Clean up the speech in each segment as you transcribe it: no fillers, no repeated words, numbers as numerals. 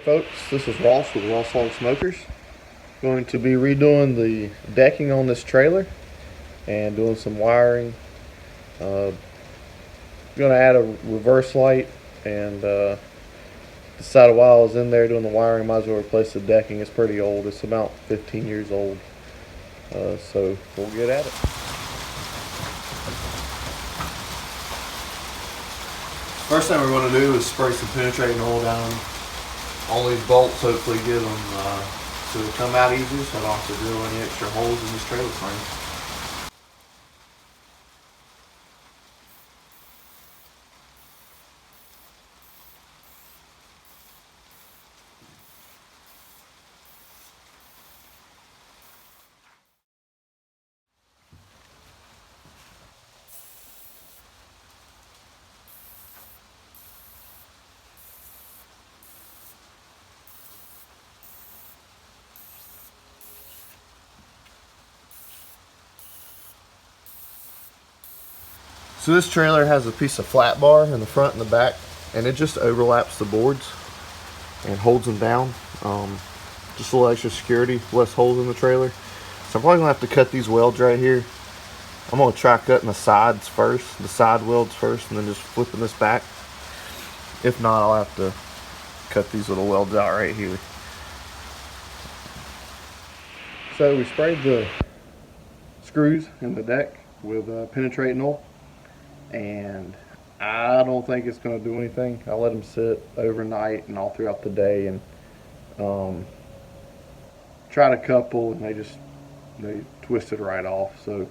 folks, this is Ross with Ross Log Smokers. Going to be redoing the decking on this trailer and doing some wiring. Going to add a reverse light and decided while I was in there doing the wiring, might as well replace the decking. It's pretty old. It's about 15 years old. So we'll get at it. First thing we're going to do is spray some penetrating oil down on these bolts, hopefully get them to come out easier so I don't have to drill any extra holes in this trailer frame. So this trailer has a piece of flat bar in the front and the back, and it just overlaps the boards and holds them down. Just a little extra security, less holes in the trailer. So I'm probably gonna have to cut these welds right here. I'm gonna try cutting the sides first, the side welds first, and then just flipping this back. If not, I'll have to cut these little welds out right here. So we sprayed the screws in the deck with penetrating oil, and I don't think it's going to do anything. I let them sit overnight and all throughout the day, and tried a couple, and they twisted right off. So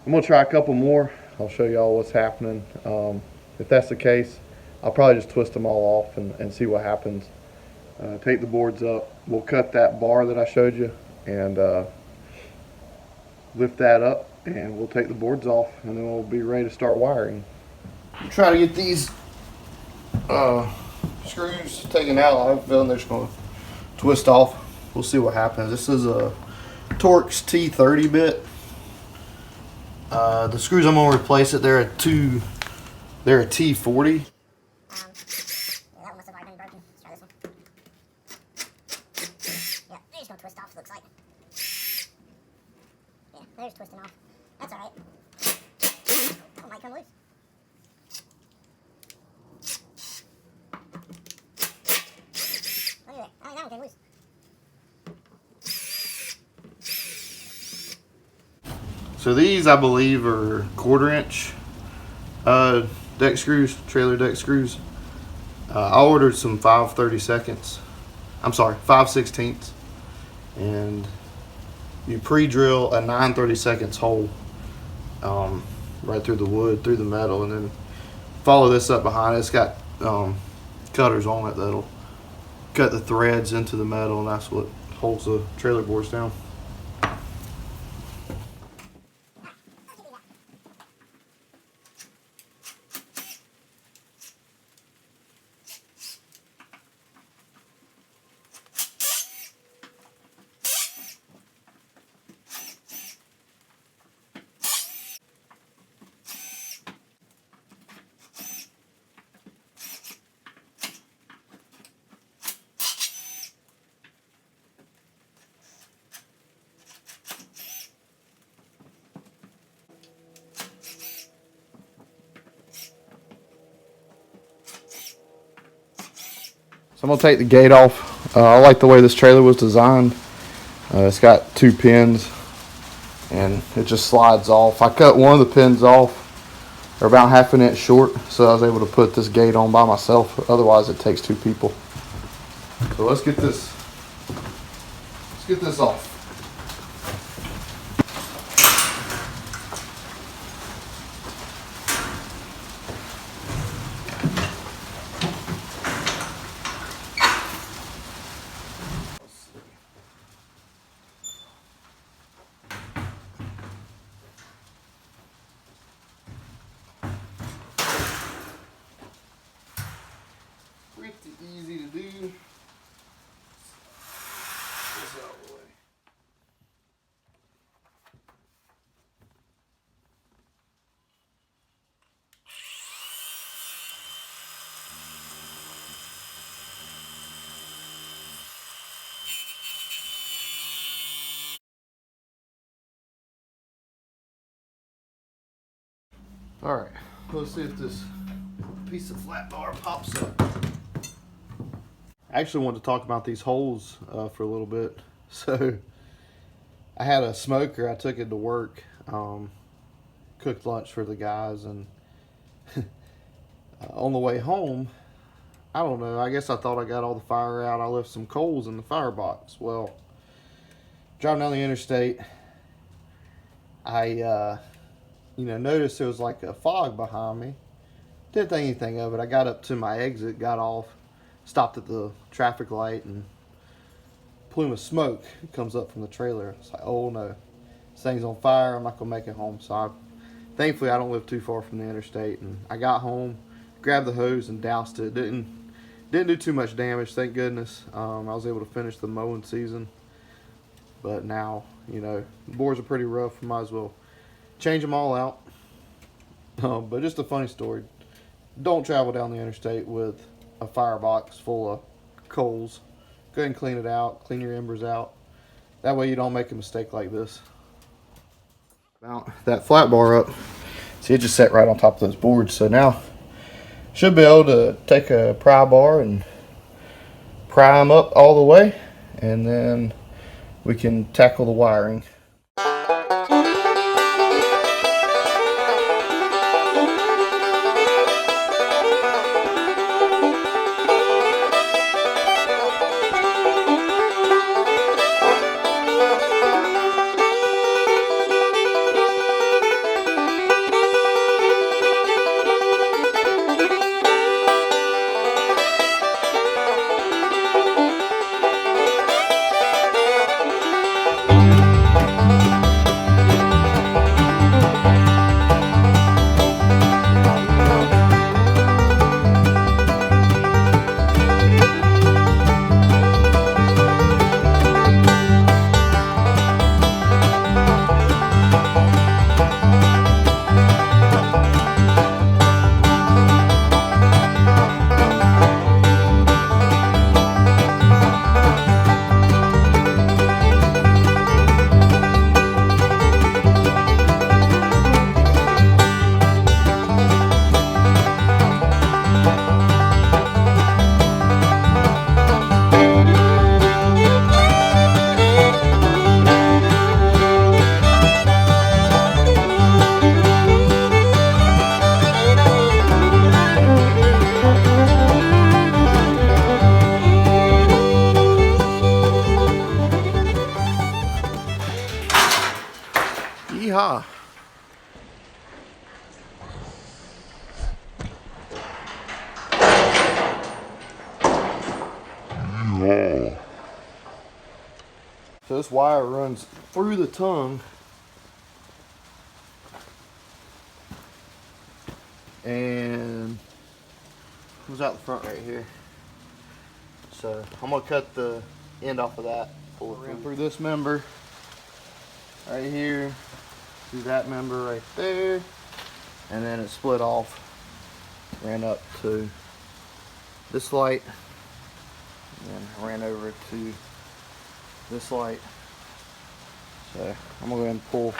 I'm going to try a couple more. I'll show y'all what's happening. If that's the case, I'll probably just twist them all off and see what happens. Take the boards up. We'll cut that bar that I showed you and lift that up, and we'll take the boards off, and then we'll be ready to start wiring. Try to get these screws taken out. I have a feeling they're just going to twist off. We'll see what happens. This is a Torx T30 bit. The screws I'm going to replace it. They're a T40. Yeah, that one must have already been broken. Let's try this one. Yeah, they're just going to twist off, looks like. Yeah, they're just twisting off. That's alright. Oh, might come loose. Look at that. Oh, that one came loose. So these, I believe, are 1/4 inch deck screws, trailer deck screws. I ordered some 5/32. I'm sorry, 5/16, and you pre-drill a 9/32 hole right through the wood, through the metal, and then follow this up behind it. It's got cutters on it that'll cut the threads into the metal, and that's what holds the trailer boards down. So I'm going to take the gate off. I like the way this trailer was designed. It's got 2 pins, and it just slides off. I cut one of the pins off. They're about 1/2 inch short, so I was able to put this gate on by myself. Otherwise, it takes 2 people. So let's get this off. Pretty easy to do. Get this out of the way. Alright, let's see if this piece of flat bar pops up. I actually wanted to talk about these holes for a little bit. So, I had a smoker, I took it to work, cooked lunch for the guys, and on the way home, I don't know, I guess I thought I got all the fire out. I left some coals in the firebox. Well, driving down the interstate, I noticed there was like a fog behind me. Didn't think anything of it. I got up to my exit, got off, stopped at the traffic light, and plume of smoke comes up from the trailer. It's like, oh no, this thing's on fire. I'm not gonna make it home. So thankfully I don't live too far from the interstate, and I got home, grabbed the hose and doused it. Didn't do too much damage, thank goodness. I was able to finish the mowing season, but now, the boards are pretty rough. Might as well change them all out. But just a funny story. Don't travel down the interstate with a firebox full of coals. Go ahead and clean it out. Clean your embers out. That way you don't make a mistake like this. Mount that flat bar up. See, it just sat right on top of those boards. So now, should be able to take a pry bar and pry them up all the way. And then we can tackle the wiring. Yeehaw. So this wire runs through the tongue and comes out the front right here. So I'm gonna cut the end off of that, pull it through this member right here, through that member right there, and then it split off, ran up to this light, and then ran over to this light. So I'm gonna go ahead and pull.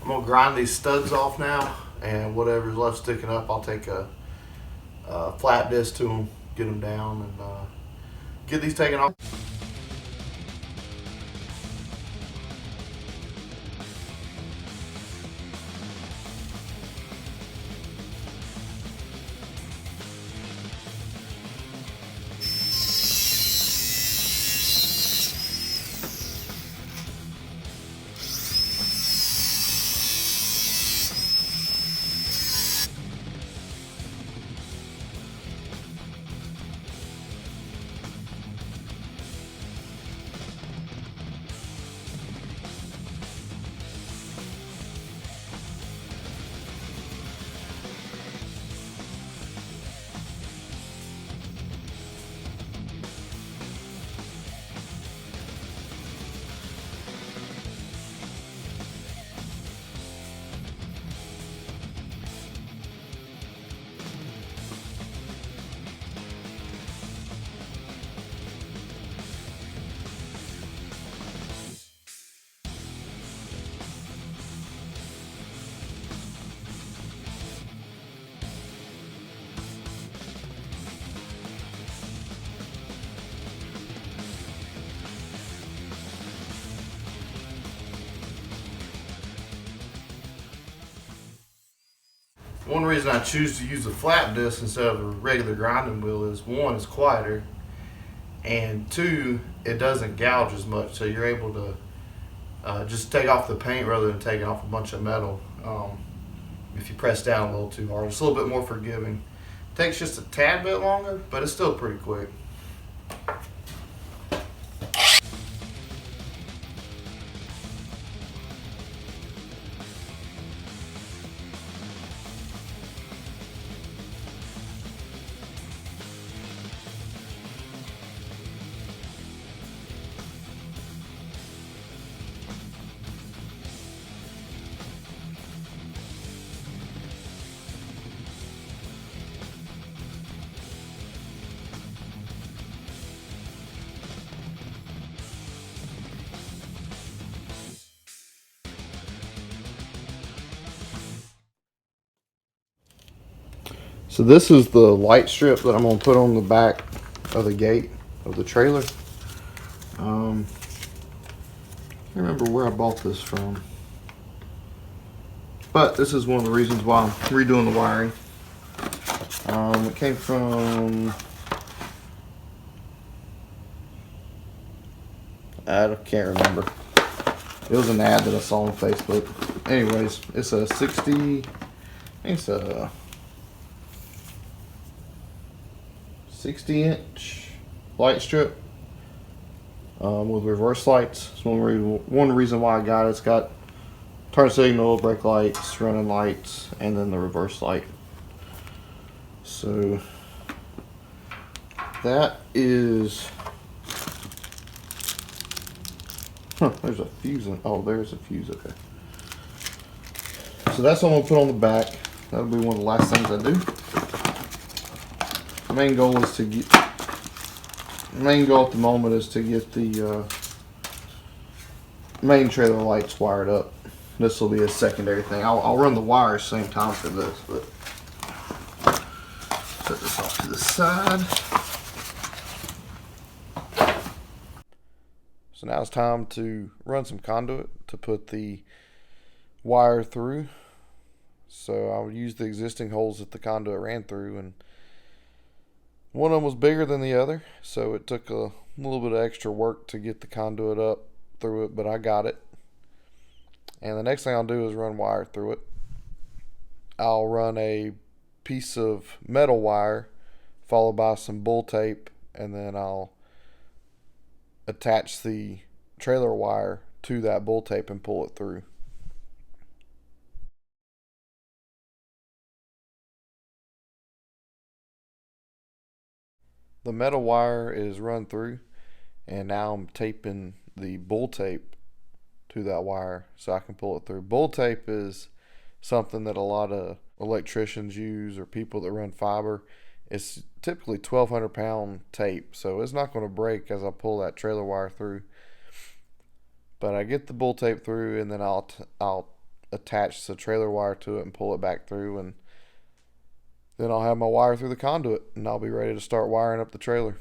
I'm gonna grind these studs off now, and whatever's left sticking up, I'll take a flat disc to them, get them down, and get these taken off. One reason I choose to use a flat disc instead of a regular grinding wheel is, one, it's quieter, and two, it doesn't gouge as much, so you're able to just take off the paint rather than taking off a bunch of metal. If you press down a little too hard, it's a little bit more forgiving. Takes just a tad bit longer, but it's still pretty quick. So this is the light strip that I'm going to put on the back of the gate of the trailer. I can't remember where I bought this from, but this is one of the reasons why I'm redoing the wiring. It came from, I can't remember. It was an ad that I saw on Facebook. Anyways, it's a 60, I think it's a 60-inch light strip with reverse lights. It's one reason why I got it. It's got turn signal, brake lights, running lights, and then the reverse light. So that is, there's a fuse in, oh, there's a fuse, okay. So that's what I'm gonna put on the back. That'll be one of the last things I do. The main goal is to get, the main goal at the moment is to get the main trailer lights wired up. This will be a secondary thing. I'll run the wires same time for this, but set this off to the side. So now it's time to run some conduit to put the wire through. So I would use the existing holes that the conduit ran through, and one of them was bigger than the other, so it took a little bit of extra work to get the conduit up through it, but I got it. And the next thing I'll do is run wire through it. I'll run a piece of metal wire followed by some bull tape, and then I'll attach the trailer wire to that bull tape and pull it through. The metal wire is run through, and now I'm taping the bull tape to that wire so I can pull it through. Bull tape is something that a lot of electricians use, or people that run fiber. It's typically 1,200-pound tape, so it's not going to break as I pull that trailer wire through. But I get the bull tape through, and then I'll attach the trailer wire to it and pull it back through, and then I'll have my wire through the conduit, and I'll be ready to start wiring up the trailer.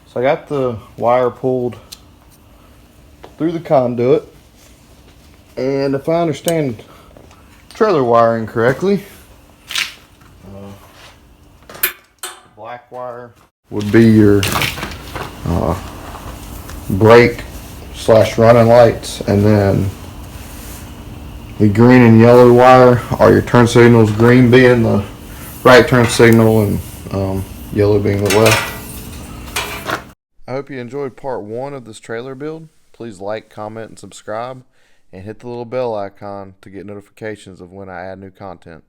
So I got the wire pulled through the conduit, and if I understand trailer wiring correctly, the black wire would be your brake / running lights, and then the green and yellow wire are your turn signals, green being the right turn signal and yellow being the left. I hope you enjoyed part 1 of this trailer build. Please like, comment, and subscribe, and hit the little bell icon to get notifications of when I add new content.